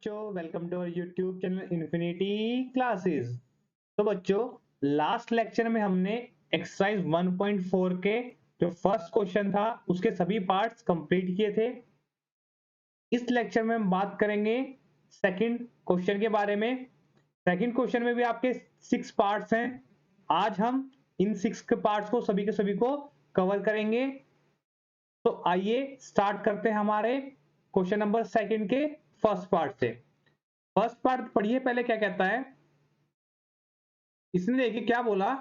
बच्चों, welcome to our YouTube channel infinity classes. तो बच्चों, लास्ट लेक्चर में हमने एक्सरसाइज 1.4 के जो फर्स्ट क्वेश्चन था उसके सभी पार्ट्स कंप्लीट किए थे। इस लेक्चर में हम बात करेंगे सेकंड क्वेश्चन के बारे में। सेकंड क्वेश्चन में भी आपके 6 पार्ट्स हैं। आज हम इन 6 के पार्ट्स को सभी के सभी को कवर करेंगे। तो आइए स्टार्ट करते हैं हमारे क्वेश्चन नंबर सेकंड के फर्स्ट पार्ट से। फर्स्ट पार्ट पढ़िए पहले क्या कहता है। इसने देखिए क्या बोला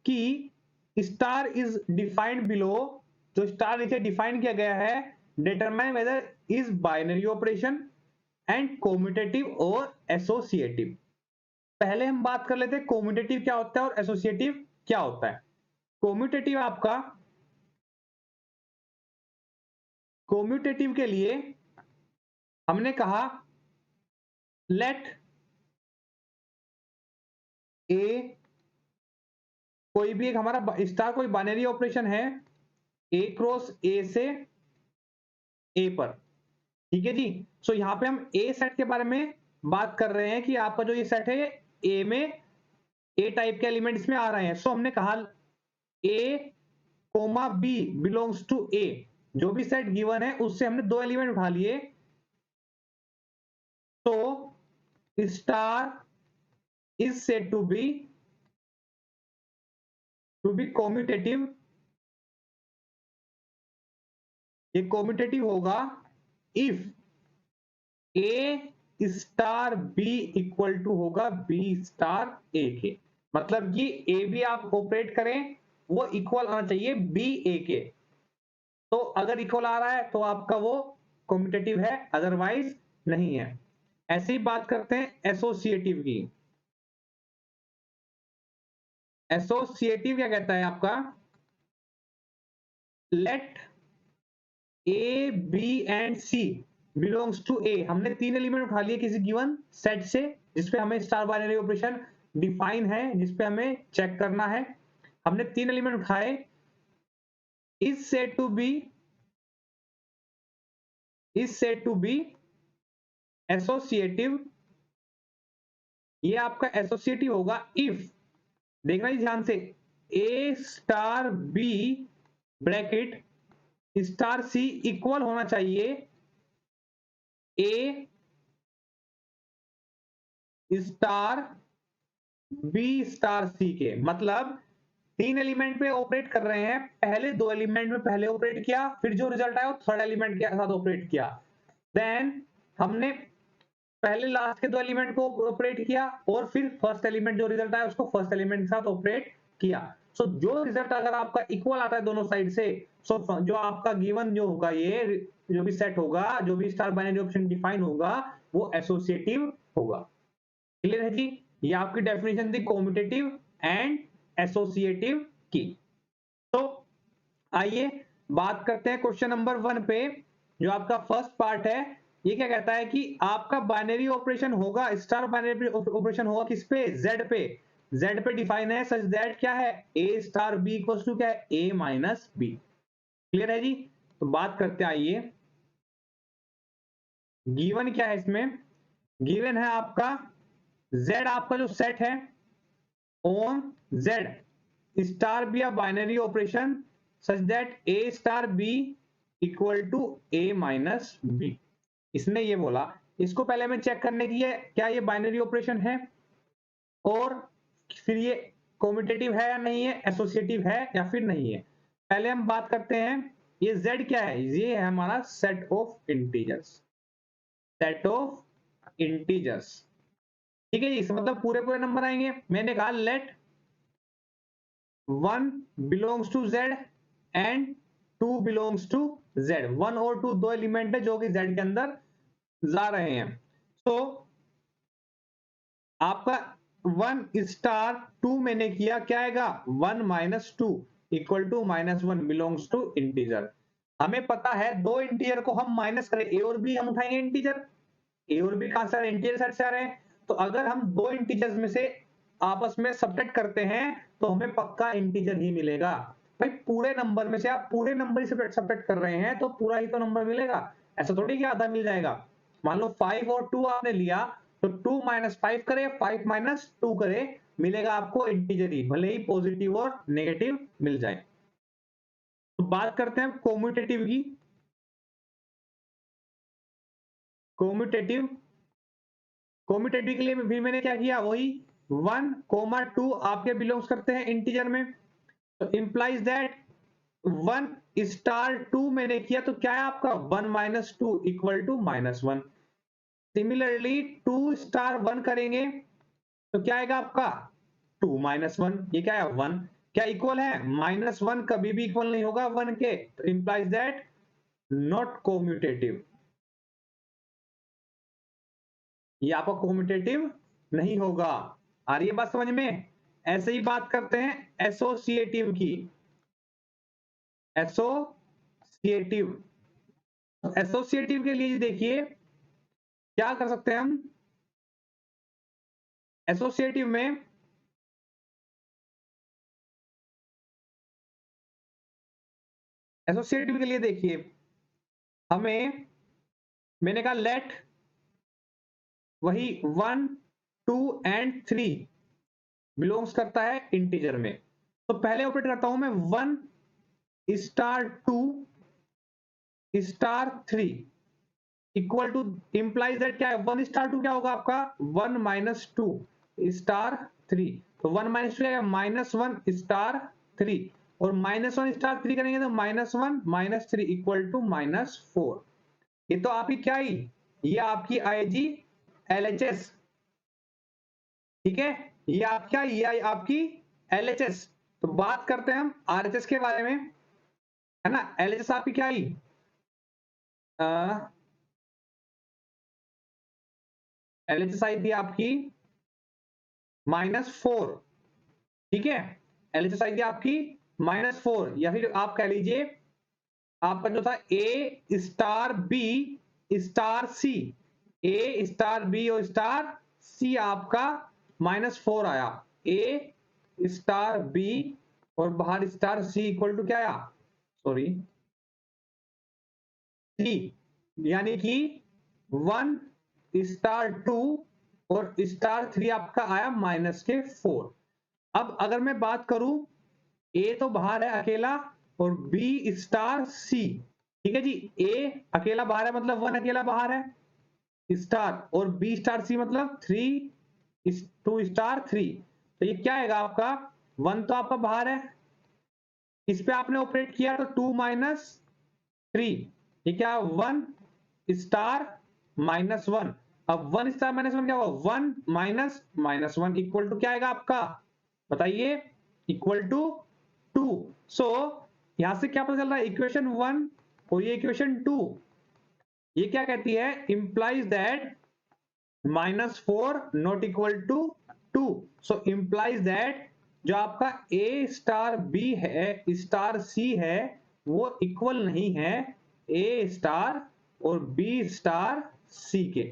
कि स्टार इज डिफाइंड बिलो। जो स्टार नीचे डिफाइन किया गया है, determine whether is binary operation and commutative और एसोसिएटिव। पहले हम बात कर लेते हैं कोम्यूटेटिव क्या होता है और एसोसिएटिव क्या होता है। कोम्यूटेटिव आपका, कोम्यूटेटिव के लिए हमने कहा लेट ए, कोई भी एक हमारा स्टार कोई बाइनरी ऑपरेशन है ए क्रॉस ए से ए पर, ठीक है जी। सो यहां पे हम ए सेट के बारे में बात कर रहे हैं कि आपका जो ये सेट है ए में ए टाइप के एलिमेंट्स में आ रहे हैं। सो हमने कहा ए कोमा बी बिलोंग्स टू ए। जो भी सेट गिवन है उससे हमने दो एलिमेंट उठा लिए। तो star is said to be commutative. ये कॉम्यूटेटिव होगा if a star b equal to होगा बी स्टार ए के। मतलब कि ए बी आप ऑपरेट करें वो इक्वल आना चाहिए बी ए के। तो अगर इक्वल आ रहा है तो आपका वो कॉम्यूटेटिव है, अदरवाइज नहीं है। ऐसे ही बात करते हैं एसोसिएटिव की। एसोसिएटिव क्या कहता है आपका, let a b and c belongs to A. हमने तीन एलिमेंट उठा लिए किसी गिवन सेट से जिसपे हमें स्टार बाइनरी ऑपरेशन डिफाइन है, जिसपे हमें चेक करना है। हमने तीन एलिमेंट उठाए। Is said to be associative. ये आपका एसोसिएटिव होगा इफ, देखना ही ध्यान से, a star b bracket star c equal होना चाहिए a star b star c के। मतलब तीन एलिमेंट पे ऑपरेट कर रहे हैं, पहले दो एलिमेंट में पहले ऑपरेट किया, फिर जो रिजल्ट आया वो थर्ड एलिमेंट के साथ ऑपरेट किया। देन हमने पहले लास्ट के दो एलिमेंट को ऑपरेट किया और फिर फर्स्ट एलिमेंट जो रिजल्ट आया उसको फर्स्ट एलिमेंट के साथ ऑपरेट किया। सो जो रिजल्ट अगर आपका इक्वल आता है दोनों साइड से, सो जो आपका गिवन जो होगा, ये जो भी सेट होगा, जो भी स्टार बाइनरी ऑप्शन डिफाइन होगा, वो एसोसिएटिव होगा। क्लियर है जी। ये आपकी डेफिनेशन थी कॉम्यूटेटिव एंड एसोसिएटिव की। तो आइए बात करते हैं क्वेश्चन नंबर 1 पे। जो आपका फर्स्ट पार्ट है, ये क्या कहता है कि आपका बाइनरी ऑपरेशन होगा, स्टार बाइनरी ऑपरेशन होगा किस पे, जेड पे। जेड पे डिफाइन है सच दैट क्या है, ए स्टार बी इक्वल टू क्या है, ए माइनस बी। क्लियर है जी। तो बात करते हैं, आइए गिवन क्या है इसमें। गिवन है आपका जेड, आपका जो सेट है ऑन जेड स्टार बी या binary operation such that a star b equal to a minus b. इसने ये बोला, इसको पहले हमें चेक करने की है क्या ये बाइनरी ऑपरेशन है और फिर ये कॉम्यूटेटिव है या नहीं है, एसोसिएटिव है या फिर नहीं है। पहले हम बात करते हैं ये z क्या है। ये है हमारा set of integers, set of integers. ठीक है जी। इसका मतलब पूरे पूरे नंबर आएंगे। मैंने कहा let 1 belongs to z and 2 belongs to z। 1 और 2 दो एलिमेंट है जो कि z के अंदर जा रहे हैं। तो आपका 1 स्टार 2 मैंने किया, क्या आएगा 1 minus 2 equal to minus 1 belongs to integer. हमें पता है दो इंटीजर को हम माइनस करें, ए और बी हम उठाएंगे इंटीजर, ए और बी कहां से इंटीजर सेट से आ रहे हैं। तो अगर हम दो इंटीजर्स में से आपस में सब्ट्रैक्ट करते हैं तो हमें पक्का इंटीजर ही मिलेगा। भाई पूरे नंबर में से आप पूरे नंबर ही सब्ट्रैक्ट कर रहे हैं तो पूरा ही तो नंबर मिलेगा, ऐसा थोड़ी कि आधा मिल जाएगा। मान लो 5 और 2 आपने लिया, तो 2 माइनस 5 करे, 5 माइनस 2 करे, मिलेगा आपको इंटीजर ही, भले ही पॉजिटिव और नेगेटिव मिल जाए। तो बात करते हैं कोम्यूटेटिव की। कोम्यूटेटिव के लिए भी मैंने क्या किया, वही 1, 2 आपके बिलोंग्स करते हैं इंटीजर में, तो इंप्लाइज दैट 1 स्टार 2 मैंने किया, तो क्या है आपका 1 minus 2 equal to -1। Similarly 2 star 1 करेंगे तो क्या आएगा आपका 2 माइनस 1, ये क्या है 1, क्या इक्वल है, -1 कभी भी इक्वल नहीं होगा 1 के, तो इंप्लाइज दैट नॉट कोम्यूटेटिव, ये आपका कोम्यूटेटिव नहीं होगा। आ रही है बात समझ में? ऐसे ही बात करते हैं एसोसिएटिव की। एसोसिएटिव के लिए देखिए क्या कर सकते हैं हम एसोसिएटिव में। एसोसिएटिव के लिए देखिए हमें, मैंने कहा लेट वही 1, 2 एंड 3 बिलोंग्स करता है इंटीजर में, तो पहले ऑपरेट करता हूं मैं 1 star 2 star 3 equal to, implies that क्या है 1 स्टार 2 क्या होगा आपका 1 माइनस 2 स्टार 3, तो 1 माइनस 2 क्या -1 स्टार 3, और -1 स्टार 3 करेंगे तो -1 -3 इक्वल टू -4। ये तो आपकी क्या ही, ये आपकी आएगी LHS, ठीक है, ये आपका, ये आपकी LHS। तो बात करते हैं हम RHS के बारे में, है ना। LHS आपकी क्या ही, LHS आई थी आपकी -4, ठीक है, LHS आई थी आपकी -4, या फिर आप कह लीजिए आपका जो था A star B star C, A star B और स्टार C आपका -4 आया, A स्टार B और बाहर स्टार C इक्वल टू क्या आया, सॉरी C, यानी कि 1 स्टार 2 और स्टार 3 आपका आया -4। अब अगर मैं बात करूं, ए तो बाहर है अकेला और बी स्टार सी, ठीक है जी, ए अकेला बाहर है मतलब 1 अकेला बाहर है स्टार, और बी स्टार सी मतलब 2 स्टार 3, तो ये क्या आएगा आपका 1 तो आपका बाहर है, इस पे आपने ऑपरेट किया तो 2 माइनस 3, ये क्या 1 स्टार -1, अब 1 स्टार -1 क्या होगा 1 माइनस -1 इक्वल टू क्या आएगा आपका, बताइए, इक्वल टू 2। सो यहां से क्या पता चल रहा है, इक्वेशन 1 और ये इक्वेशन 2 ये क्या कहती है, implies that -4 not equal to 2। So implies that जो आपका A स्टार B है स्टार C है वो इक्वल नहीं है A स्टार और B स्टार C के,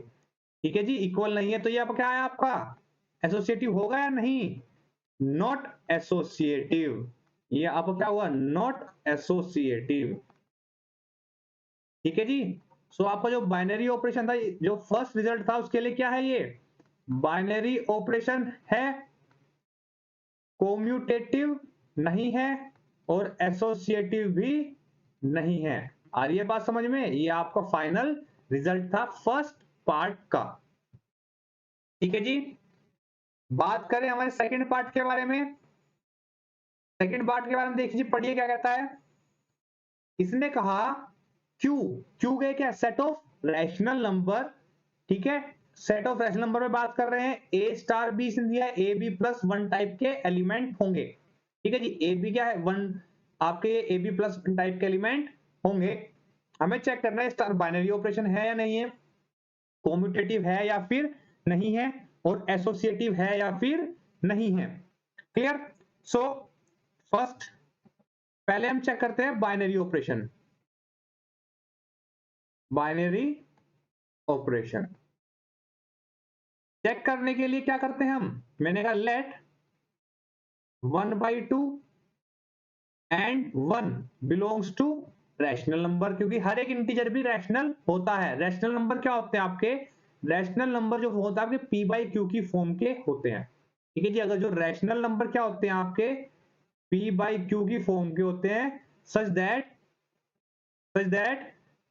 ठीक है जी, इक्वल नहीं है, तो ये आपका क्या है, आपका एसोसिएटिव होगा या नहीं, नॉट एसोसिएटिव, ये आपको क्या हुआ, नॉट एसोसिएटिव, ठीक है जी। सो आपका जो बाइनरी ऑपरेशन था, जो फर्स्ट रिजल्ट था उसके लिए क्या है, ये बाइनरी ऑपरेशन है, कोम्यूटेटिव नहीं है और एसोसिएटिव भी नहीं है। आ रही है बात समझ में, ये आपका फाइनल रिजल्ट था फर्स्ट पार्ट का, ठीक है जी। बात करें हमारे सेकंड पार्ट के बारे में, सेकंड पार्ट के बारे में देखिए, पढ़िए क्या कहता है, इसने कहा क्यू गए क्या, सेट ऑफ रैशनल नंबर, ठीक है, सेट ऑफ रैशनल नंबर में बात कर रहे हैं, ए स्टार बी दिया है, ए बी प्लस 1 टाइप के एलिमेंट होंगे, ठीक है जी, ए बी क्या है 1, आपके ए बी प्लस 1 टाइप के एलिमेंट होंगे, हमें चेक करना है स्टार बाइनरी ऑपरेशन है या नहीं है, कॉम्यूटेटिव है या फिर नहीं है, और एसोसिएटिव है या फिर नहीं है, क्लियर। सो फर्स्ट पहले हम चेक करते हैं binary operation, binary operation check करने के लिए क्या करते हैं हम, मैंने कहा let 1/2 and 1 belongs to rational number, क्योंकि हर एक इंटीजर भी रैशनल होता है। रैशनल नंबर क्या होते हैं आपके? रैशनल नंबर जो होता है आपके p बाई क्यू की फॉर्म के होते हैं। ठीक है जी, अगर जो रैशनल नंबर क्या होते हैं आपके p बाई क्यू की फॉर्म के होते हैं, सच दैट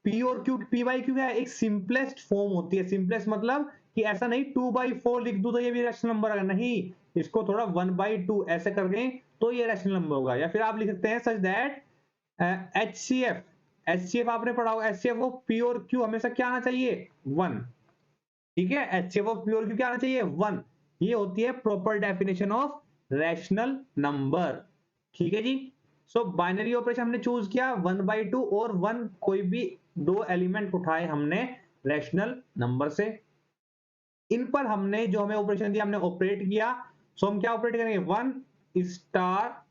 p और q, p बाई क्यू क्या है? एक सिंपलेस्ट फॉर्म होती है। सिंपलेस्ट मतलब कि ऐसा नहीं 2/4 लिख दूं तो ये भी रैशनल नंबर आएगा, नहीं, इसको थोड़ा 1/2 ऐसे कर दें तो ये रैशनल नंबर होगा। या फिर आप लिख सकते हैं सच दैट HCF आपने पढ़ा होगा, HCF वो P और Q हमेशा क्या आना चाहिए? 1। ठीक है, HCF ऑफ P और Q क्या आना चाहिए? 1। ये होती है proper definition of rational number. ठीक है जी। सो बाइनरी ऑपरेशन हमने चूज किया 1/2 और 1, कोई भी दो एलिमेंट उठाए हमने रैशनल नंबर से, इन पर हमने जो हमें ऑपरेशन दिया हमने ऑपरेट किया। सो हम क्या ऑपरेट करेंगे? 1 स्टार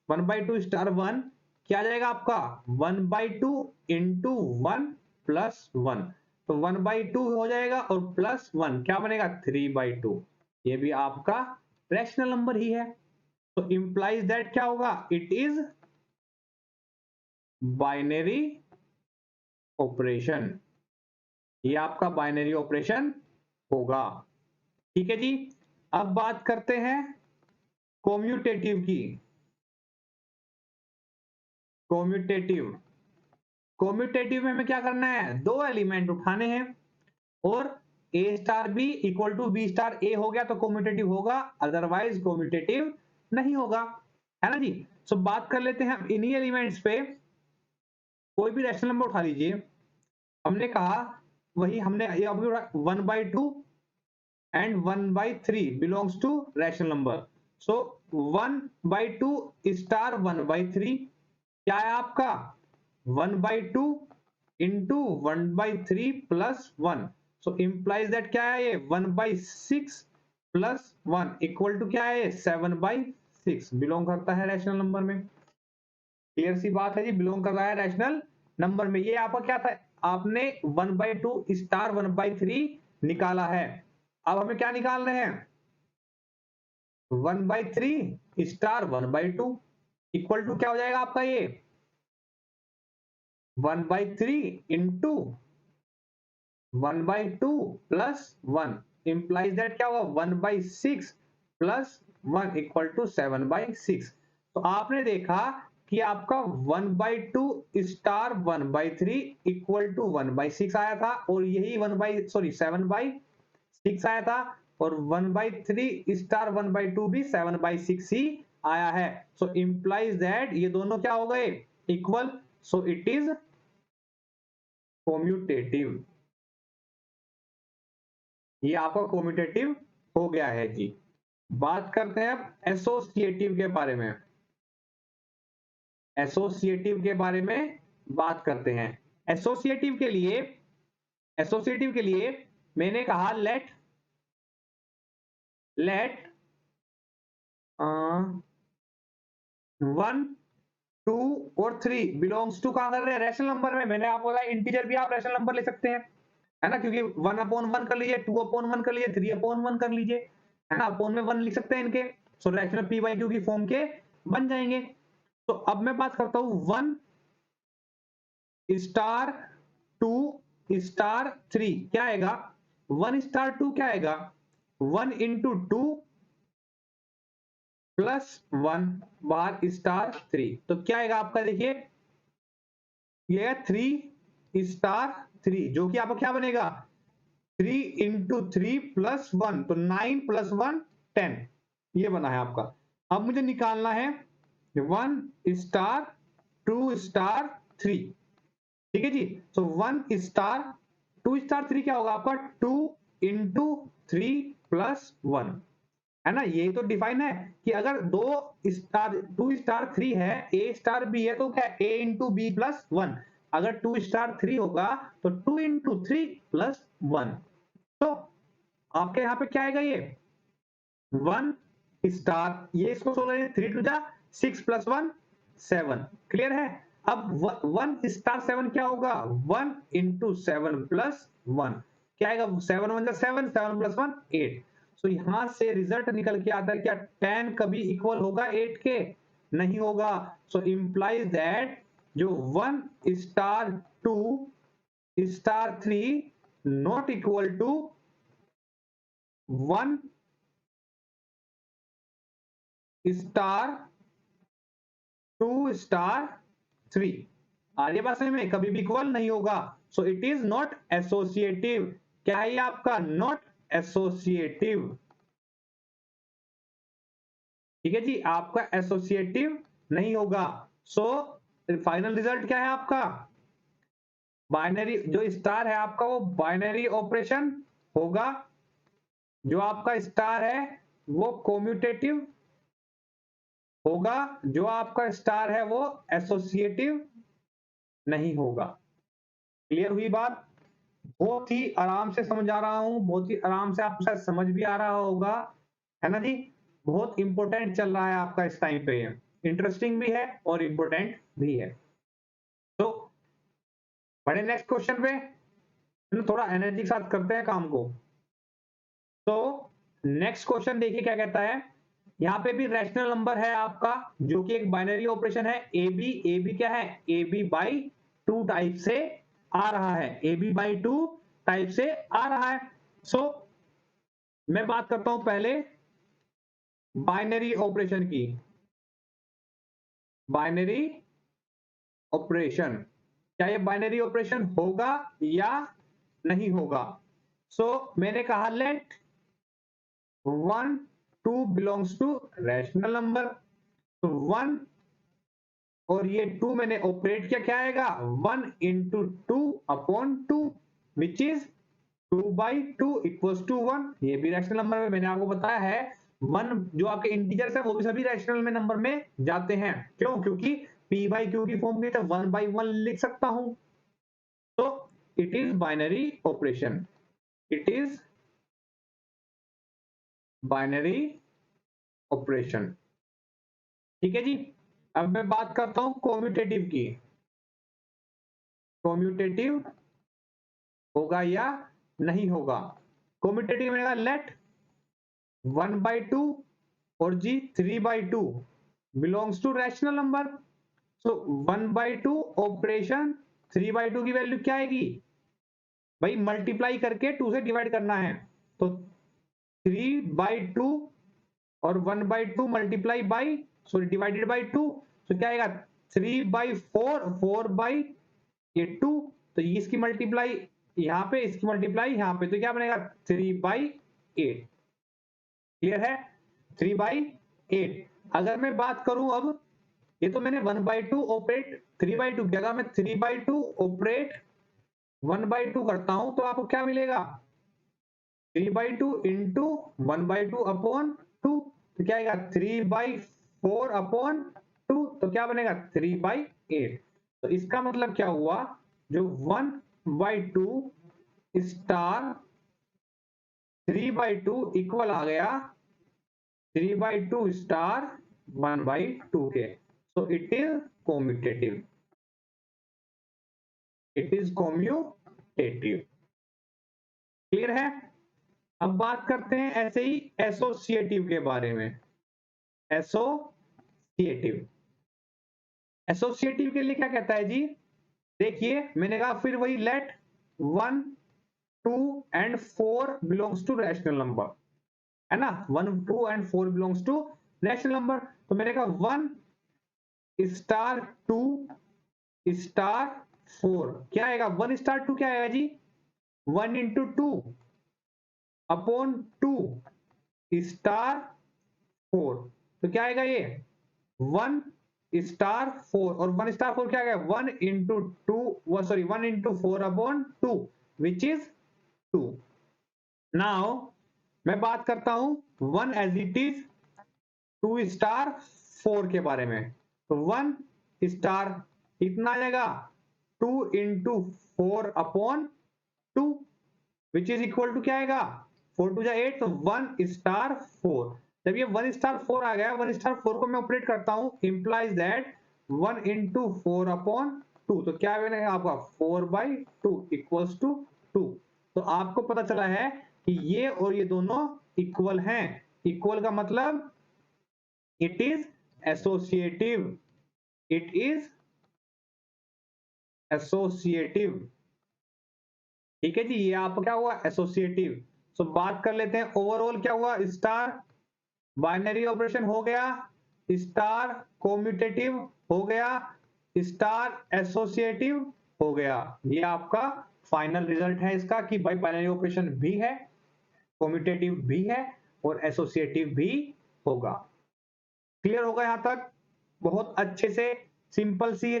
1/2 स्टार 1 क्या आ जाएगा आपका? 1/2 इंटू 1 प्लस 1, तो 1/2 हो जाएगा और प्लस 1 क्या बनेगा? 3/2। ये भी आपका रैशनल नंबर ही है। तो इंप्लाइज दैट क्या होगा? It is binary operation. ये आपका बाइनरी ऑपरेशन होगा। ठीक है जी। अब बात करते हैं कॉम्यूटेटिव की। कॉम्यूटेटिव में हमें क्या करना है? दो एलिमेंट उठाने हैं और a star b equal to b star a हो गया तो कॉम्यूटेटिव होगा, अदरवाइज कॉम्यूटेटिव नहीं होगा, है ना जी। सो बात कर लेते हैं इन्हीं एलिमेंट्स पे। कोई भी रैशनल नंबर उठा लीजिए। हमने कहा वही हमने ये 1/2 and 1/3 belongs to rational number. So 1/2 star 1/3 क्या है आपका? 1/2 into 1/3 plus 1. So implies that क्या है ये? 1/6 plus 1 equal to क्या है? 7/6 बिलोंग करता है रैशनल नंबर में। क्लियर सी बात है जी, बिलोंग कर रहा है रैशनल नंबर में। ये आपका क्या था? आपने 1/2 स्टार 1/3 निकाला है। अब हमें क्या निकाल रहे हैं? 1/3 स्टार 1/2 इक्वल टू क्या हो जाएगा आपका? ये 1/3 इंटू 1/2 प्लस 1 इंप्लाइज दैट क्या होगा? 1/6 प्लस 1 इक्वल टू 7/6। तो आपने देखा कि आपका 1/2 स्टार 1/3 इक्वल टू 1/6 आया था, और यही 7/6 आया था, और 1/3 स्टार 1/2 भी 7/6 ही आया है। सो इंप्लाइज दैट ये दोनों क्या हो गए? Equal. So it is commutative. ये आपका कॉम्यूटेटिव हो गया है जी। बात करते हैं अब एसोसिएटिव के बारे में। एसोसिएटिव के बारे में बात करते हैं। एसोसिएटिव के लिए मैंने कहा लेट 1 2 और 3 बिलोंग्स टू कहां कर रहे हैं? रैशनल नंबर में। मैंने आपको बोला इंटीजर भी आप रैशनल नंबर ले सकते हैं, है ना, क्योंकि 1/1 कर लीजिए, 2/1 कर लीजिए, 3/1 कर लीजिए, है ना, अपॉन में 1 लिख सकते हैं इनके। सो रैशनल p बाई क्यू की फॉर्म के बन जाएंगे। तो अब मैं बात करता हूं 1 स्टार 2 स्टार 3 क्या आएगा? 1 स्टार 2 क्या आएगा? 1 इंटू 2 प्लस 1 बार स्टार 3, तो क्या आएगा आपका? देखिए ये 3 स्टार 3 जो कि आपका क्या बनेगा? 3 इंटू 3 प्लस 1, तो 9 प्लस 1 10, ये बना है आपका। अब मुझे निकालना है 1 स्टार 2 स्टार 3। ठीक है जी। सो 1 स्टार 2 स्टार 3 क्या होगा आपका? 2 इंटू 3 प्लस 1, है ना। ये तो डिफाइन है कि अगर 2 स्टार 3 है, ए स्टार बी है, तो क्या? ए इंटू बी प्लस 1। अगर 2 स्टार 3 होगा तो 2 इंटू 3 प्लस 1। तो आपके यहां पे क्या आएगा? ये 1 स्टार, ये इसको सोल्व करेंगे, 3 टू जा 6 प्लस 1 7। क्लियर है? अब 1 स्टार 7 क्या होगा? 1 इंटू 7 प्लस 1 क्या आएगा? 7 1 7, 7 प्लस 1 8। सो यहां से रिजल्ट निकल के आता है क्या 10 कभी इक्वल होगा 8 के? नहीं होगा। सो इंप्लाइज दैट जो 1 star 2 star 3 not equal to 1 star 2 star 3। आगे बात समझ में, कभी भी इक्वल नहीं होगा। सो इट इज नॉट एसोसिएटिव। क्या है ये आपका? Not associative. ठीक है जी, आपका एसोसिएटिव नहीं होगा। सो फाइनल रिजल्ट क्या है आपका? बाइनरी, जो स्टार है आपका वो बाइनरी ऑपरेशन होगा। जो आपका स्टार है वो कोम्यूटेटिव होगा। जो आपका स्टार है वो एसोसिएटिव नहीं होगा। क्लियर हुई बात? बहुत ही आराम से समझा रहा हूं, बहुत ही आराम से आपको शायद समझ भी आ रहा होगा, है ना जी? बहुत इंपॉर्टेंट चल रहा है आपका इस टाइम पे, इंटरेस्टिंग भी है और इंपॉर्टेंट भी है। तो बढ़े नेक्स्ट क्वेश्चन पे, थोड़ा एनर्जी के साथ करते हैं काम को। तो नेक्स्ट क्वेश्चन देखिए क्या कहता है। यहाँ पे भी रैशनल नंबर है आपका, जो कि एक बाइनरी ऑपरेशन है। ए बी क्या है? ए बी बाई 2 टाइप से आ रहा है। ए बी बाई 2 टाइप से आ रहा है। सो मैं बात करता हूं पहले बाइनरी ऑपरेशन की। बाइनरी ऑपरेशन, क्या ये बाइनरी ऑपरेशन होगा या नहीं होगा? सो मैंने कहा let 1 2 belongs to rational number. तो 1 और ये 2 मैंने ऑपरेट किया, क्या आएगा? 1 into 2 upon 2 which is 2 by 2 equals to 1। ये भी रैशनल नंबर में मैंने आपको बताया है। 1 जो आपके इंटीजर्स है वो भी सभी रैशनल में नंबर में जाते हैं। क्यों? क्योंकि p बाई q की फॉर्म की तो 1 बाई 1 लिख सकता हूं। तो it is binary operation. It is binary operation. ठीक है जी। अब मैं बात करता हूं कॉम्यूटेटिव की। कॉम्यूटेटिव होगा या नहीं होगा? कॉम्यूटेटिव में लेट 1 बाई 2 और जी 3 by 2 belongs to rational number. So 1 by 2 operation 3 by 2 की वैल्यू क्या आएगी भाई? मल्टीप्लाई करके 2 से डिवाइड करना है। तो 3 बाई 2 और 1 by 2 multiply by, sorry divided by 2। तो क्या आएगा? 3 बाई 4 4 बाई ये 2। तो इसकी मल्टीप्लाई यहाँ पे, इसकी मल्टीप्लाई यहाँ पे, तो क्या बनेगा? 3 बाई 8। क्लियर है? 3 बाई 8। अगर मैं बात करूं अब, ये तो मैंने 1 बाई 2 ऑपरेट 3 बाई 2 किया था। मैं 3 बाई 2 ऑपरेट 1 बाई 2 करता हूं तो आपको क्या मिलेगा? 3 बाई 2 इंटू 1 बाई 2 अपॉन 2। तो क्या आएगा? 3 बाई 4 अपॉन 2। तो क्या बनेगा? 3 बाई 8। तो इसका मतलब क्या हुआ? जो 1 बाई 2 स्टार 3 बाई 2 इक्वल आ गया 3 बाई 2 स्टार 1 बाई 2 के। सो it is commutative. It is commutative. Clear है? अब बात करते हैं ऐसे ही एसोसिएटिव के बारे में। एसोसिएटिव, एसोसिएटिव के लिए क्या कहता है जी? देखिए मैंने कहा फिर वही let 1 2 and 4 belongs to rational number, है ना? 1 2 and 4 belongs to rational number. तो मैंने कहा 1 स्टार 2 स्टार 4 क्या आएगा? 1 स्टार 2 क्या आएगा जी? 1 इंटू 2 अपॉन 2 स्टार 4। तो क्या आएगा ये? 1 स्टार 4 और 1 स्टार 4 क्या आएगा? 1 into 2 sorry 1 into 4 upon 2 which is 2। Now मैं बात करता हूं 1 एज इट इज 2 स्टार 4 के बारे में। तो 1 स्टार कितना आ जाएगा? 2 into 4 upon 2 which is equal to क्या आएगा? 4 टू 8, तो 1 स्टार 4। जब ये 1 स्टार 4 आ गया, 1 स्टार 4 को मैं ऑपरेट करता हूं, इंप्लाइज दैट 1 इंटू 4 अपॉन 2। तो क्या बनेगा आपका? 4 बाई 2 इक्वल्स टू 2। तो आपको पता चला है कि ये और ये दोनों इक्वल हैं। इक्वल का मतलब it is associative. It is associative. ठीक है जी, ये आपका क्या हुआ, एसोसिएटिव। तो बात कर लेते हैं ओवरऑल क्या हुआ, स्टार बाइनरी ऑपरेशन हो गया, स्टार कोम्यूटेटिव हो गया, स्टार एसोसिएटिव हो गया। ये आपका फाइनल रिजल्ट है इसका कि भाई बाइनरी ऑपरेशन भी है, कोम्यूटेटिव भी है और एसोसिएटिव भी होगा। क्लियर होगा यहां तक? बहुत अच्छे से सिंपल सी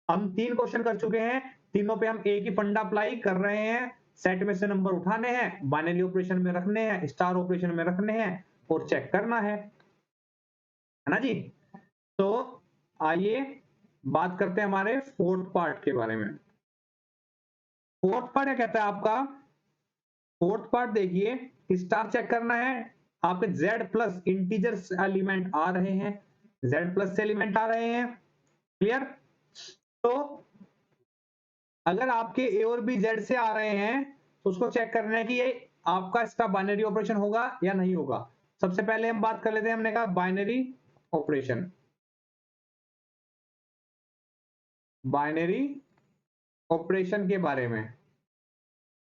हम 3 क्वेश्चन कर चुके हैं, तीनों पे हम एक ही फंडा अप्लाई कर रहे हैं। सेट में से नंबर उठाने हैं, बाइनरी ऑपरेशन में रखने हैं, स्टार ऑपरेशन में रखने हैं और चेक करना है ना जी। तो आइए बात करते हैं हमारे फोर्थ पार्ट के बारे में। फोर्थ पार्ट क्या कहता है आपका, फोर्थ पार्ट देखिए, स्टार चेक करना है, आपके Z प्लस इंटीजर एलिमेंट आ रहे हैं, Z प्लस से एलिमेंट आ रहे हैं। क्लियर? तो अगर आपके ए और बी जेड से आ रहे हैं तो उसको चेक करना है कि ये आपका इसका बाइनरी ऑपरेशन होगा या नहीं होगा। सबसे पहले हम बात कर लेते हैं, हमने कहा बाइनरी ऑपरेशन, बाइनरी ऑपरेशन के बारे में,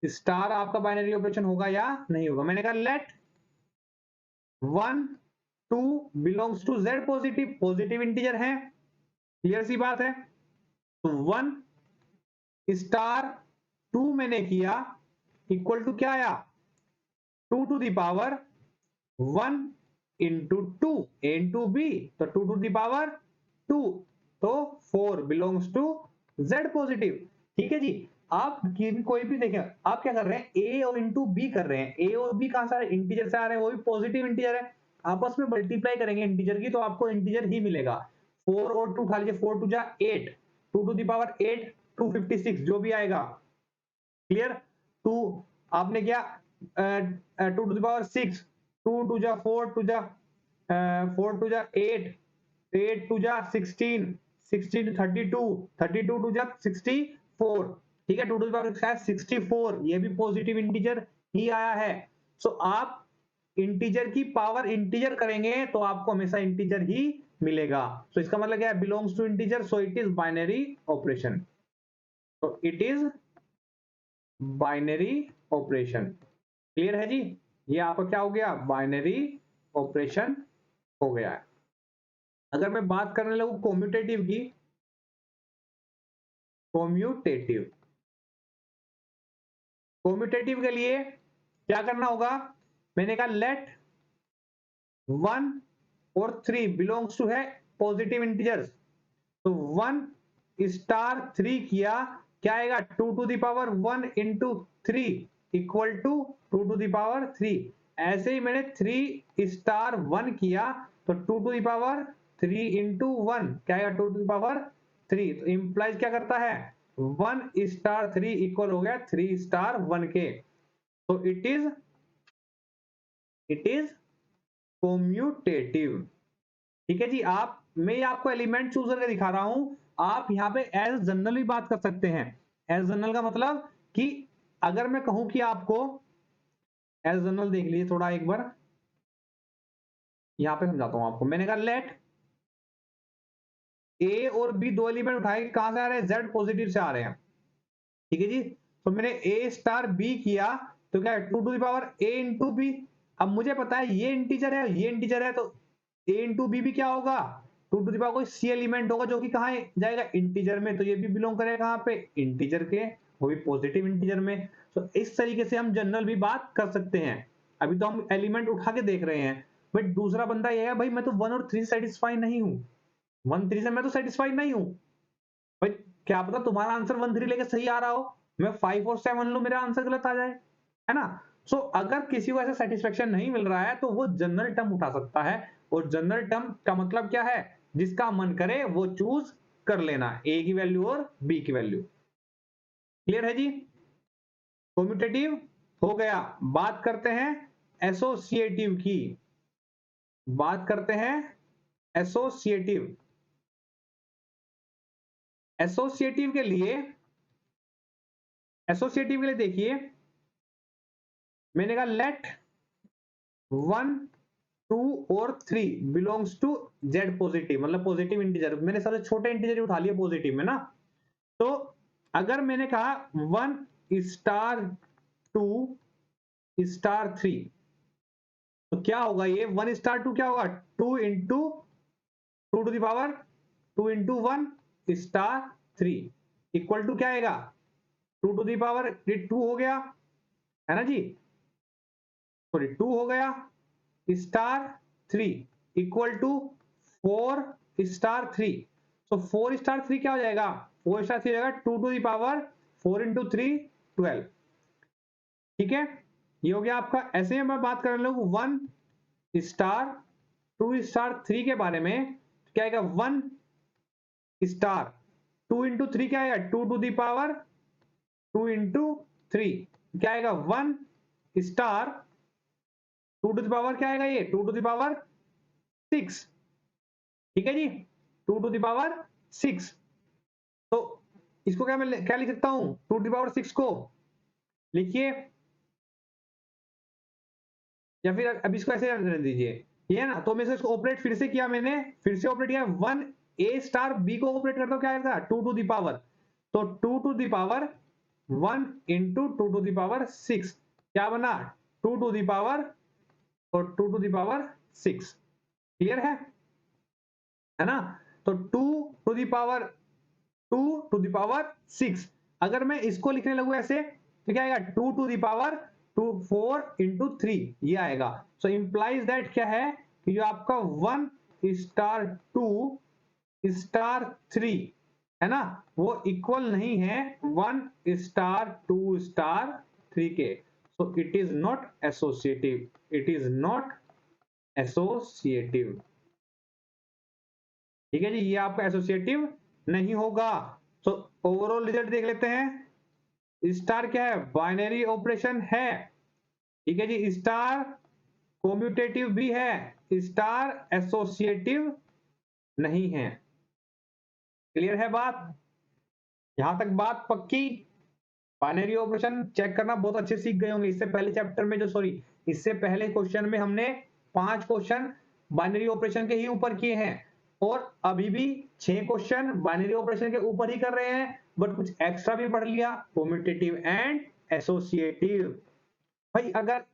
स्टार आपका बाइनरी ऑपरेशन होगा या नहीं होगा। मैंने कहा let 1 2 belongs to Z positive, positive integer है, क्लियर सी बात है। तो 1 स्टार 2 मैंने किया इक्वल टू क्या आया, 2 to the power 1 into 2 a into b, तो 2 टू द पावर 2, तो 4 बिलोंग्स टू Z पॉजिटिव। ठीक है जी। आप कोई भी देखें, आप क्या कर रहे हैं, ए और इंटू बी कर रहे हैं, ए और बी कहां से आ रहे हैं, इंटीजर से आ रहे हैं, वो भी पॉजिटिव इंटीजर है, आपस में मल्टीप्लाई करेंगे इंटीजर की तो आपको इंटीजर ही मिलेगा। 4 और 2 उठा लीजिए, 4 टू जा 8, 2 टू द पावर 8 256 जो भी आएगा। क्लियर? 2 आपने क्या 2 टू द पावर 6, 2 टू जा 4 टू जा 4 टू जा 8, 8 टू जा 16, 16 32, 32 टू जा 64। ठीक है, 2 टू द पावर 64, ये भी पॉजिटिव इंटीजर ही आया है। सो आप इंटीजर की पावर इंटीजर करेंगे तो आपको हमेशा इंटीजर ही मिलेगा। सो इसका मतलब क्या है, belongs to integer, so it is binary operation. तो it is binary operation. Clear है जी? ये आपका क्या हो गया, बाइनरी ऑपरेशन हो गया है। अगर मैं बात करने लगूं कोम्यूटेटिव की, कोम्यूटेटिव, कोम्यूटेटिव के लिए क्या करना होगा, मैंने कहा लेट 1 और 3 बिलोंग्स टू है पॉजिटिव इंटीजर्स, तो 1 स्टार 3 किया, क्या आएगा, 2 to the power 1 into 3 equal to 2 to the power 3। ऐसे ही मैंने 3 स्टार 1 किया तो 2 टू द पावर 3 इंटू 1 क्या आएगा, 2 टू द पावर 3। तो इंप्लाइज क्या करता है, 1 स्टार 3 इक्वल हो गया 3 स्टार 1 के। तो इट इज कोम्यूटेटिव। ठीक है जी। आप, मैं आपको एलिमेंट चूज करके दिखा रहा हूं, आप यहां पे एज जनरल भी बात कर सकते हैं। एज जनरल का मतलब कि अगर मैं कहूं कि आपको एज जनरल, देख लीजिए थोड़ा एक बार, यहां पे समझाता हूं आपको। मैंने कहा लेट ए और बी दो एलिमेंट उठाए, कहां से आ रहे हैं, जेड पॉजिटिव से आ रहे हैं। ठीक है जी। तो मैंने ए स्टार बी किया तो क्या है, 2 to the power a into b. अब मुझे पता है ये इंटीजर है, ये इंटीजर है, तो ए इंटू बी भी क्या होगा, 2 टू द पावर कोई सी एलिमेंट होगा जो कि कहां जाएगा, इंटीजर में, तो ये भी बिलोंग करेगा कहां पे, इंटीजर के, वो भी पॉजिटिव इंटीजर में। तो इस तरीके से हम जनरल भी बात कर सकते हैं। अभी तो हम एलिमेंट उठा के देख रहे हैं, बट दूसरा बंदा ये है, भाई मैं तो 1 और 3 सेटिस्फाई नहीं हूं, 1 3 से मैं तो सेटिस्फाइड नहीं हूं भाई, क्या पता तुम्हारा आंसर 1 3 लेके सही आ रहा हो, मैं 5 और 7 लूं, मेरा आंसर गलत आ जाए, है ना। सो अगर किसी को ऐसा सेटिस्फेक्शन नहीं मिल रहा है तो वो जनरल टर्म उठा सकता है, और जनरल टर्म का मतलब क्या है, जिसका मन करे वो चूज कर लेना, ए की वैल्यू और बी की वैल्यू। क्लियर है जी? कॉम्यूटेटिव हो गया। बात करते हैं एसोसिएटिव की, बात करते हैं एसोसिएटिव। एसोसिएटिव के लिए, एसोसिएटिव के लिए देखिए, मैंने कहा लेट 1 2 और 3 बिलोंग्स टू जेड पॉजिटिव, मतलब पॉजिटिव इंटीजर, मैंने सबसे छोटे इंटीजर उठा लिया पॉजिटिव में ना। तो अगर मैंने कहा 1 स्टार 2 स्टार 3, तो क्या होगा ये 1 स्टार 2 क्या होगा 2 into 2 to the power 2 into 1 star 3 equal to क्या आएगा 2 टू दावर 2 हो गया है ना जी, सॉरी 2 हो गया स्टार 3 इक्वल टू 4 स्टार 3। तो 4 स्टार 3 क्या हो जाएगा 4 स्टार 3 हो जाएगा 2 टू दावर 4 इंटू 3 12। ठीक है, ये हो गया आपका। ऐसे ही मैं बात कर लूँ 1 स्टार 2 स्टार 3 के बारे में, क्या आएगा 1 स्टार 2 इंटू 3 क्या आएगा 2 टू दावर 2 इंटू 3 क्या आएगा 1 स्टार 2 टू दावर क्या आएगा ये 2 टू दावर 6। ठीक है जी 2 टू दावर 6। तो इसको क्या मैं क्या लिख सकता हूं 2 टू दावर 6 को लिखिए, या फिर अब इसको ऐसे रहने दीजिए, ये है ना। तो मैं इसको ऑपरेट फिर से किया, मैंने फिर से ऑपरेट किया 1 ए स्टार बी को ऑपरेट करता हूं क्या आएगा 2 टू दावर, तो 2 to the power 1 into 2 to the power 6 क्या बना 2 टू दावर और 2 टू दावर 6। क्लियर है ना। तो 2 टू दावर 2 टू दावर 6, अगर मैं इसको लिखने लगूं ऐसे तो क्या आएगा 2 टू दावर 2 4 इंटू 3 ये आएगा। सो इंप्लाइज दैट क्या है कि जो आपका 1 स्टार 2 स्टार 3 है ना वो इक्वल नहीं है 1 स्टार 2 स्टार 3 के। सो it is not associative, it is not associative. ठीक है जी, ये आपका एसोसिएटिव नहीं होगा। सो ओवरऑल रिजल्ट देख लेते हैं। स्टार क्या है बाइनरी ऑपरेशन है, ठीक है जी, स्टार कॉम्यूटेटिव भी है, स्टार एसोसिएटिव नहीं है। क्लियर है बात, यहां तक बात पक्की। बाइनरी ऑपरेशन चेक करना बहुत अच्छे सीख गए होंगे। इससे पहले चैप्टर में जो सॉरी इससे पहले क्वेश्चन में हमने 5 क्वेश्चन बाइनरी ऑपरेशन के ही ऊपर किए हैं, और अभी भी 6 क्वेश्चन बाइनरी ऑपरेशन के ऊपर ही कर रहे हैं, बट कुछ एक्स्ट्रा भी पढ़ लिया कॉम्यूटेटिव एंड एसोसिएटिव। भाई अगर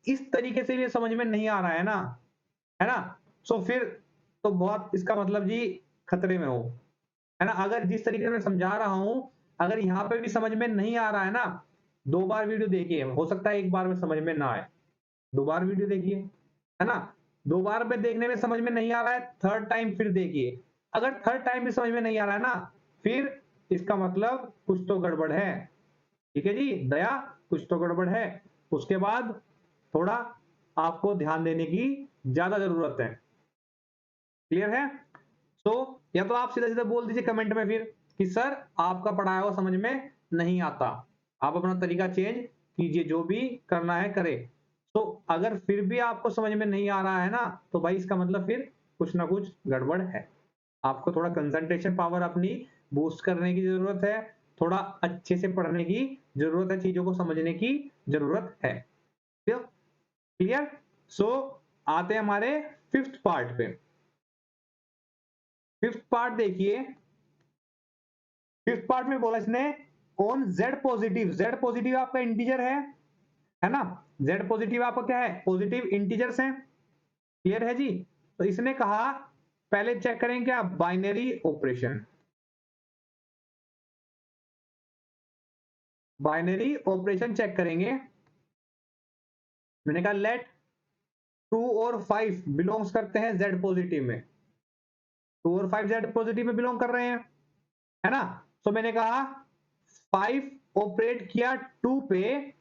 इस तरीके से भी समझ में नहीं आ रहा है ना, सो फिर तो बहुत इसका मतलब जी खतरे में हो, है ना। अगर जिस तरीके से मैं समझा रहा हूं अगर यहाँ पे भी समझ में नहीं आ रहा है ना, 2 बार वीडियो देखिए, हो सकता है 1 बार में समझ में ना आए, 2 बार वीडियो देखिए, है ना। 2 बार में देखने में समझ में नहीं आ रहा है, 3rd टाइम फिर देखिए। अगर 3rd टाइम भी समझ में नहीं आ रहा है ना, फिर इसका मतलब कुछ तो गड़बड़ है। ठीक है जी दया, कुछ तो गड़बड़ है। उसके बाद थोड़ा आपको ध्यान देने की ज्यादा जरूरत है। क्लियर है। तो या तो आप सीधा सीधा बोल दीजिए कमेंट में फिर कि सर आपका पढ़ाया हुआ समझ में नहीं आता, आप अपना तरीका चेंज कीजिए, जो भी करना है करे। तो अगर फिर भी आपको समझ में नहीं आ रहा है ना, तो भाई इसका मतलब फिर कुछ ना कुछ गड़बड़ है। आपको थोड़ा कंसंट्रेशन पावर अपनी बूस्ट करने की जरूरत है, थोड़ा अच्छे से पढ़ने की जरूरत है, चीजों को समझने की जरूरत है। क्लियर। सो आते हैं हमारे 5th पार्ट पे। 5th पार्ट देखिए, 5th पार्ट में बोला इसने on Z positive, Z positive आपका इंटीजर है ना, जेड पॉजिटिव आपका क्या है पॉजिटिव इंटीजर्स हैं। क्लियर है जी। तो इसने कहा पहले चेक करें क्या binary operation, binary operation check करेंगे। मैंने कहा लेट 2 और 5 बिलोंग्स करते हैं जेड पॉजिटिव में, 2 और 5 जेड पॉजिटिव में बिलोंग कर रहे हैं, है ना। तो मैंने कहा 5 ऑपरेट किया 2 पे,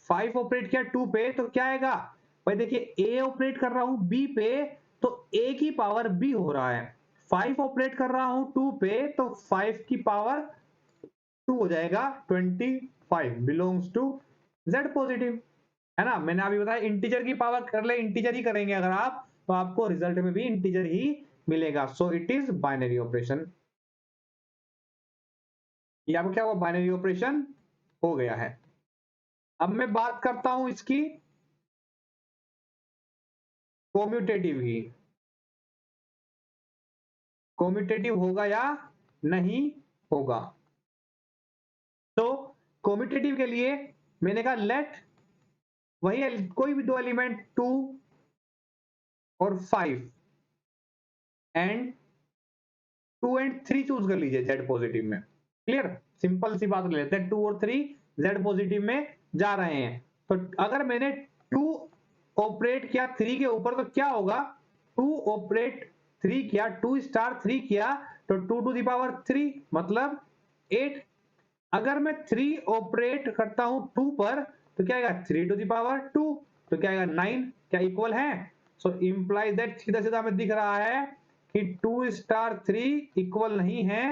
5 ऑपरेट किया 2 पे तो क्या आएगा भाई, देखिए ए ऑपरेट कर रहा हूं बी पे तो ए की पावर बी हो रहा है, 5 ऑपरेट कर रहा हूं 2 पे तो 5 की पावर 2 हो जाएगा, 25 बिलोंग्स टू जेड पॉजिटिव, है ना। मैंने अभी बताया इंटीजर की पावर कर ले, इंटीजर ही करेंगे अगर आप तो आपको रिजल्ट में भी इंटीजर ही मिलेगा। सो इट इज बाइनरी ऑपरेशन। ये आपको क्या हुआ बाइनरी ऑपरेशन हो गया है। अब मैं बात करता हूं इसकी कॉम्यूटेटिव की, कॉम्यूटेटिव होगा या नहीं होगा। तो कॉम्यूटेटिव के लिए मैंने कहा लेट वही कोई भी दो एलिमेंट 2 और 5 एंड 2 एंड 3 चूज कर लीजिए जेड पॉजिटिव में। क्लियर, सिंपल सी बात ले लेते हैं, 2 और 3 जेड पॉजिटिव में जा रहे हैं। तो अगर मैंने 2 ऑपरेट किया 3 के ऊपर तो क्या होगा, 2 ऑपरेट 3 किया, 2 स्टार 3 किया तो 2 टू द पावर 3 मतलब 8। अगर मैं 3 ऑपरेट करता हूं 2 पर तो क्या आएगा 3 टू द पावर 2 तो क्या आएगा 9। क्या इक्वल है? सो इंप्लाई दैट सीधा सीधा हमें दिख रहा है कि 2 स्टार 3 इक्वल नहीं है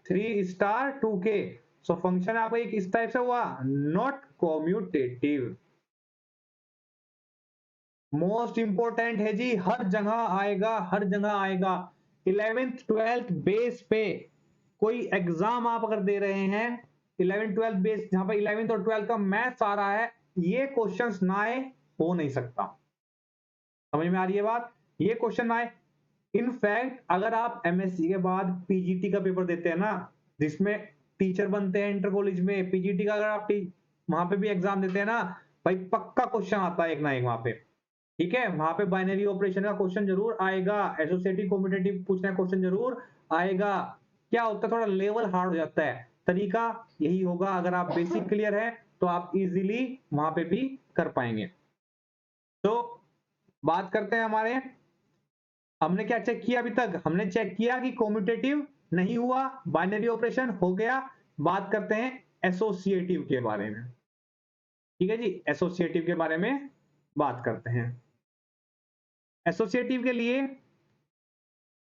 3 स्टार 2 के। सो फंक्शन आपका एक इस टाइप से हुआ, नॉट कॉम्यूटेटिव। मोस्ट इंपोर्टेंट है जी, हर जगह आएगा, हर जगह आएगा। 11th 12th बेस पे कोई एग्जाम आप अगर दे रहे हैं 11th 12th बेस जहां पर 11th और 12th का मैथ्स आ रहा है, ये क्वेश्चंस ना आए हो नहीं सकता। समझ में आ रही है बात? ये क्वेश्चन आए। इनफैक्ट अगर आप एमएससी के बाद पीजीटी का पेपर देते हैं ना, जिसमें टीचर बनते हैं इंटर कॉलेज में, पीजीटी का अगर आप वहां पे भी एग्जाम देते हैं ना, भाई पक्का क्वेश्चन आता है एक ना एक वहां पे। ठीक है, वहां पे बाइनरी ऑपरेशन का क्वेश्चन जरूर आएगा, एसोसिएटिव कॉम्पिटिटिव पूछना क्वेश्चन जरूर आएगा। क्या होता है, थोड़ा लेवल हार्ड हो जाता है। तरीका यही होगा, अगर आप बेसिक क्लियर है तो आप इजीली वहां पे भी कर पाएंगे। तो बात करते हैं हमारे, हमने क्या चेक किया अभी तक? हमने चेक किया कि कॉम्यूटेटिव नहीं हुआ, बाइनरी ऑपरेशन हो गया। बात करते हैं एसोसिएटिव के बारे में। ठीक है जी, एसोसिएटिव के बारे में बात करते हैं। एसोसिएटिव के लिए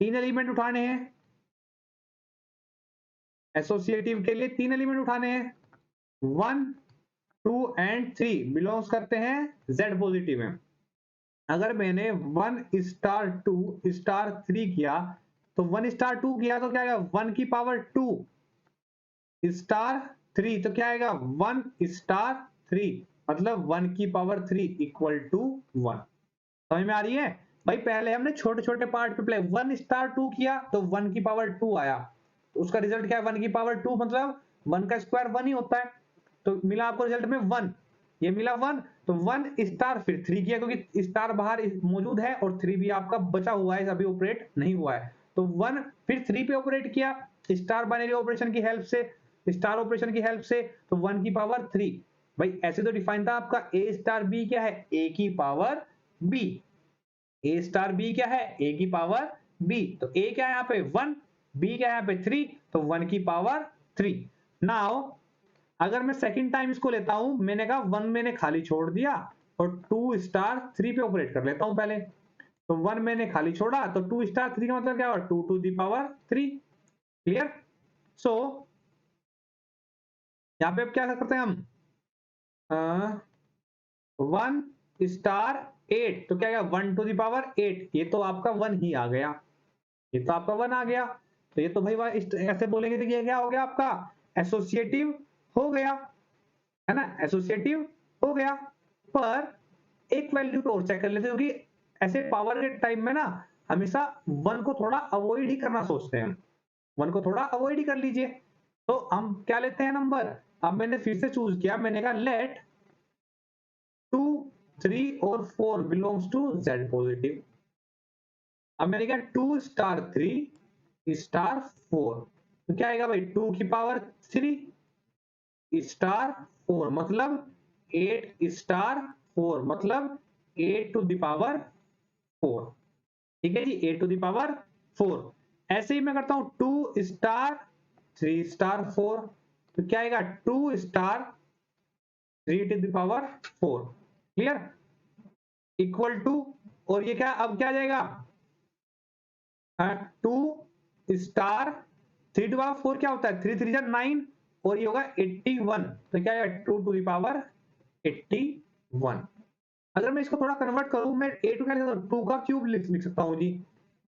3 एलिमेंट उठाने हैं। एसोसिएटिव के लिए 3 एलिमेंट उठाने हैं, 1 2 एंड 3 बिलोंग्स करते हैं जेड पॉजिटिव में। अगर मैंने 1 स्टार 2 स्टार 3 किया तो 1 स्टार 2 किया तो क्या आएगा 1 की पावर 2 स्टार 3 तो क्या आएगा 1 स्टार 3 मतलब 1 की पावर 3 इक्वल टू 1। समझ में आ रही है? भाई पहले हमने छोटे छोटे पार्ट पे प्ले 1 स्टार 2 किया तो 1 की पावर 2 आया, तो उसका रिजल्ट क्या है 1 की पावर 2 मतलब 1 का स्क्वायर 1 ही होता है। तो मिला आपको रिजल्ट में 1, ये मिला 1, तो 1 स्टार फिर 3 किया क्योंकि स्टार बाहर मौजूद है और 3 भी आपका बचा हुआ है, अभी ऑपरेट नहीं हुआ है। तो 1 फिर 3 पे ऑपरेट किया स्टार बाइनरी ऑपरेशन की हेल्प से, स्टार ऑपरेशन की हेल्प से, तो 1 की पावर 3। भाई ऐसे तो डिफाइन था आपका ए स्टार बी क्या है, ए की पावर बी। ए स्टार बी क्या है, ए की पावर बी। तो ए क्या है यहाँ पे 1, बी क्या है यहाँ पे 3, तो 1 की पावर 3। नाउ अगर मैं सेकंड टाइम इसको लेता हूं, मैंने कहा 1 मैंने खाली छोड़ दिया और 2 स्टार 3 पे ऑपरेट कर लेता हूं पहले। तो 1 मैंने खाली छोड़ा तो 2 स्टार 3 का मतलब क्या हुआ 2 टू द पावर 3। क्लियर? सो यहाँ पे अब क्या करते हैं हम, 1 स्टार 8 तो क्या आएगा 1 टू द पावर 8, ये तो आपका 1 ही आ गया, ये तो आपका 1 आ गया। तो ये तो भाई ऐसे बोलेंगे तो ये क्या हो गया आपका एसोसिएटिव हो गया, है ना, एसोसिएटिव हो गया। पर एक वैल्यू को और चेक कर लेते हैं क्योंकि ऐसे पावर के टाइम में ना हमेशा 1 को थोड़ा अवॉइड ही करना सोचते हैं, 1 को थोड़ा अवॉइड ही कर लीजिए। तो हम क्या लेते हैं नंबर, अब मैंने फिर से चूज किया, मैंने कहा लेट 2 3 और 4 बिलोंग्स टू जेड पॉजिटिव। अब मैंने कहा 2 स्टार 3 स्टार 4 तो क्या आएगा भाई 2 की पावर 3 स्टार 4 मतलब 8 स्टार 4 मतलब 8 टू द पावर 4। ठीक है जी, 8 टू द पावर 4। ऐसे ही मैं करता हूं 2 स्टार 3 स्टार 4 तो क्या आएगा 2 star 3 to the power 4। Clear? Equal to, और ये क्या अब क्या आ जाएगा 2 स्टार 3 टू पावर 4 क्या होता है 3 3 9 और ये होगा 81 तो क्या है 2 टू द पावर 81। अगर मैं इसको थोड़ा कन्वर्ट करूं, मैं ए टू क्या लिख सकता हूं 2 का क्यूब लिख सकता हूं जी,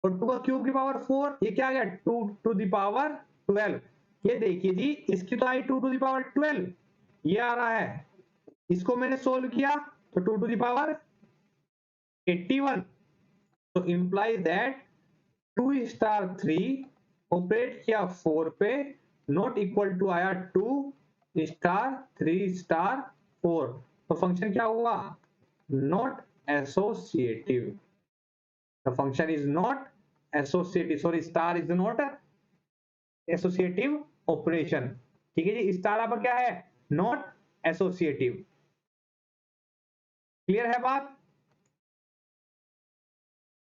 और 2 का क्यूब की पावर 4 ये क्या आ गया 2 टू द पावर 12। ये देखिए जी इसकी तो आई 2 टू द पावर 12 ये आ रहा है, इसको मैंने सोल्व किया तो 2 टू द पावर 81। तो इंप्लाई दैट 2 स्टार 3 ऑपरेट किया 4 पे, नॉट इक्वल टू आया 2 स्टार 3 स्टार 4, तो फंक्शन क्या हुआ? Not associative. The function is not associative, sorry star is not associative operation. ठीक है जी, स्टार आपका क्या है? Not associative. क्लियर है बात?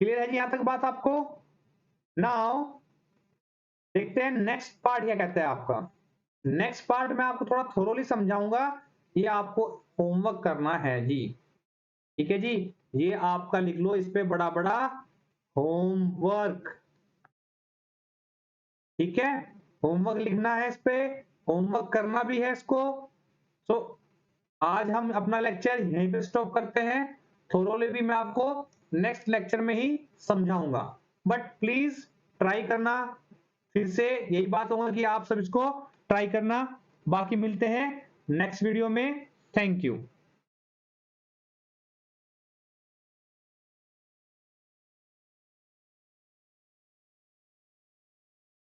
क्लियर है जी यहां तक बात आपको? नाउ देखते हैं नेक्स्ट पार्ट क्या कहता है आपका। नेक्स्ट पार्ट में आपको थोड़ा थोरोली समझाऊंगा, ये आपको होमवर्क करना है जी। ठीक है जी, ये आपका लिख लो इस पे बड़ा बड़ा होमवर्क। ठीक है, होमवर्क लिखना है इस पे, होमवर्क करना भी है इसको। सो आज हम अपना लेक्चर यहीं पे स्टॉप करते हैं। थोरोली भी मैं आपको नेक्स्ट लेक्चर में ही समझाऊंगा, बट प्लीज ट्राई करना। फिर से यही बात होगा कि आप सब इसको ट्राई करना। बाकी मिलते हैं नेक्स्ट वीडियो में। Thank you.